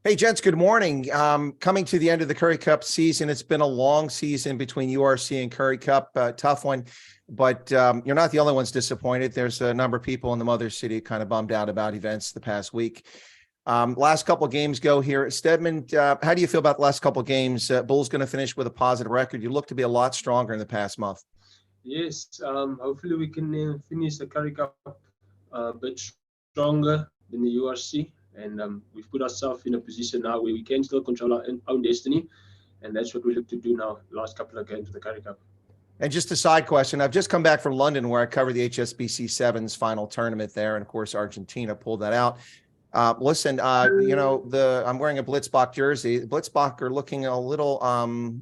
Hey, gents, good morning. Coming to the end of the Currie Cup season. It's been a long season between URC and Currie Cup, tough one, but you're not the only ones disappointed. There's a number of people in the mother city kind of bummed out about events the past week. Last couple of games go here. Stedman, how do you feel about the last couple of games? Bulls going to finish with a positive record. You look to be a lot stronger in the past month. Yes, hopefully we can finish the Currie Cup a bit stronger than the URC. And we've put ourselves in a position now where we can still control our own destiny. And that's what we look to do now, last couple of games of the Currie Cup. And just a side question, I've just come back from London where I covered the HSBC Sevens final tournament there. And of course, Argentina pulled that out. Listen, I'm wearing a Blitzbach jersey. Blitzbach are looking a little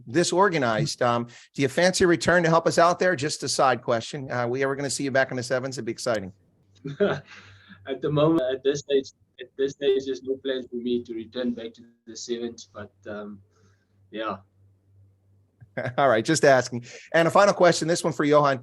disorganized. Do you fancy a return to help us out there? Just a side question. We ever going to see you back in the Sevens? It'd be exciting. At the moment, at this stage, there's no plans for me to return back to the Sevens. But yeah. All right, just asking. And a final question, this one for Johan.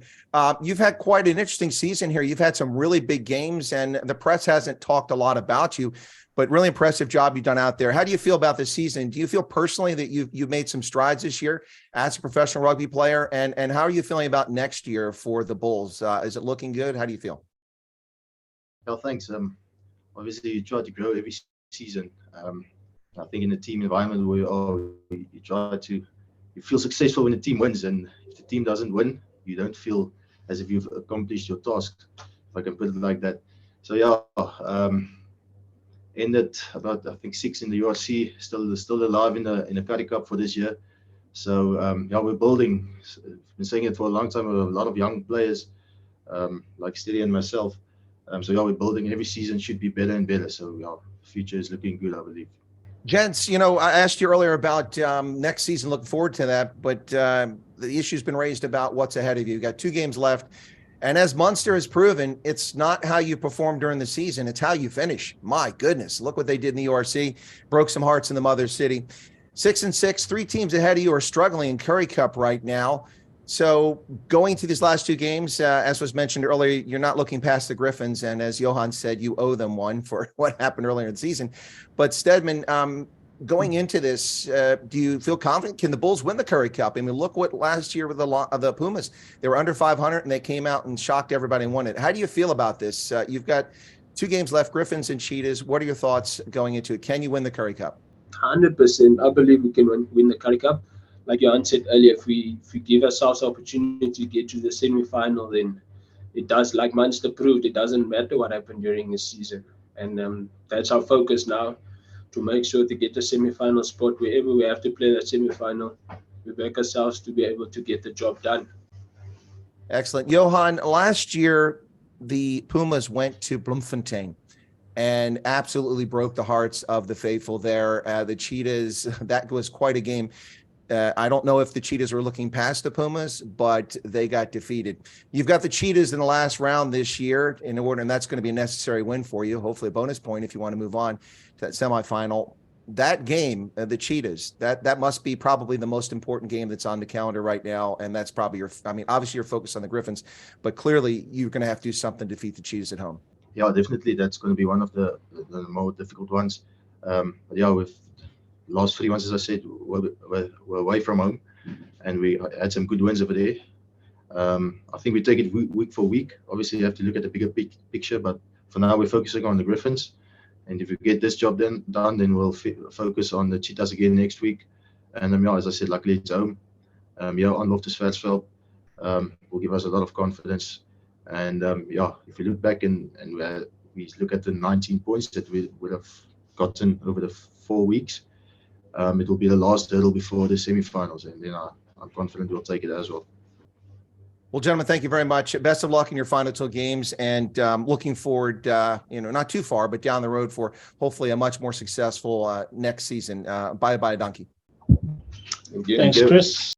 You've had quite an interesting season here. You've had some really big games, and the press hasn't talked a lot about you, but really impressive job you've done out there. How do you feel about this season? Do you feel personally that you've made some strides this year as a professional rugby player? And how are you feeling about next year for the Bulls? Is it looking good? How do you feel? Well, thanks. Obviously, you try to grow every season. I think in the team environment, you feel successful when the team wins, and if the team doesn't win, you don't feel as if you've accomplished your task, if I can put it like that. So yeah, ended about I think 6 in the URC, still alive in the Currie Cup for this year. So yeah, we're building. I've been saying it for a long time. A lot of young players like Steady and myself. So yeah, we're building. Every season should be better and better. So yeah, the future is looking good, I believe. Gents, I asked you earlier about next season, looking forward to that, but the issue's been raised about what's ahead of you. You got 2 games left, and as Munster has proven, it's not how you perform during the season, it's how you finish. My goodness, look what they did in the URC, broke some hearts in the mother city. 6-6, 3 teams ahead of you are struggling in Currie Cup right now. So going to these last 2 games, as was mentioned earlier, you're not looking past the Grifons. And as Johan said, you owe them one for what happened earlier in the season. But Stedman, going into this, do you feel confident? Can the Bulls win the Currie Cup? I mean, look what last year with the Pumas, they were under 500 and they came out and shocked everybody and won it. How do you feel about this? You've got 2 games left, Grifons and Cheetahs. What are your thoughts going into it? Can you win the Currie Cup? 100%. I believe we can win the Currie Cup. Like Johan said earlier, if we give ourselves the opportunity to get to the semi-final, then it does, like Munster proved, it doesn't matter what happened during the season. And that's our focus now, to make sure to get the semi-final spot. Wherever we have to play that semi-final, we back ourselves to be able to get the job done. Excellent. Johan, last year, the Pumas went to Bloemfontein and absolutely broke the hearts of the faithful there. The Cheetahs, that was quite a game. I don't know if the Cheetahs were looking past the Pumas, but they got defeated. You've got the Cheetahs in the last round this year in order, and that's going to be a necessary win for you. Hopefully a bonus point if you want to move on to that semifinal. That game, the Cheetahs, that must be probably the most important game that's on the calendar right now. And that's probably obviously you're focused on the Grifons, but clearly you're going to have to do something to defeat the Cheetahs at home. Yeah, definitely. That's going to be one of the more difficult ones. But yeah, with last 3 months, as I said, we're away from home, and we had some good wins over there. I think we take it week for week. Obviously, you have to look at the bigger picture, but for now, we're focusing on the Grifons. And if we get this job done, then we'll focus on the Cheetahs again next week. And yeah, as I said, luckily it's home. Yeah, on Loftusveldveld will give us a lot of confidence. And yeah, if we look back and we look at the 19 points that we would have gotten over the 4 weeks, it will be the last hurdle before the semi-finals, and then I'm confident we'll take it as well. Well, gentlemen, thank you very much. Best of luck in your final 2 games, and looking forward, not too far, but down the road for hopefully a much more successful next season. Bye-bye, Donkey. Thank you. Thanks, Chris.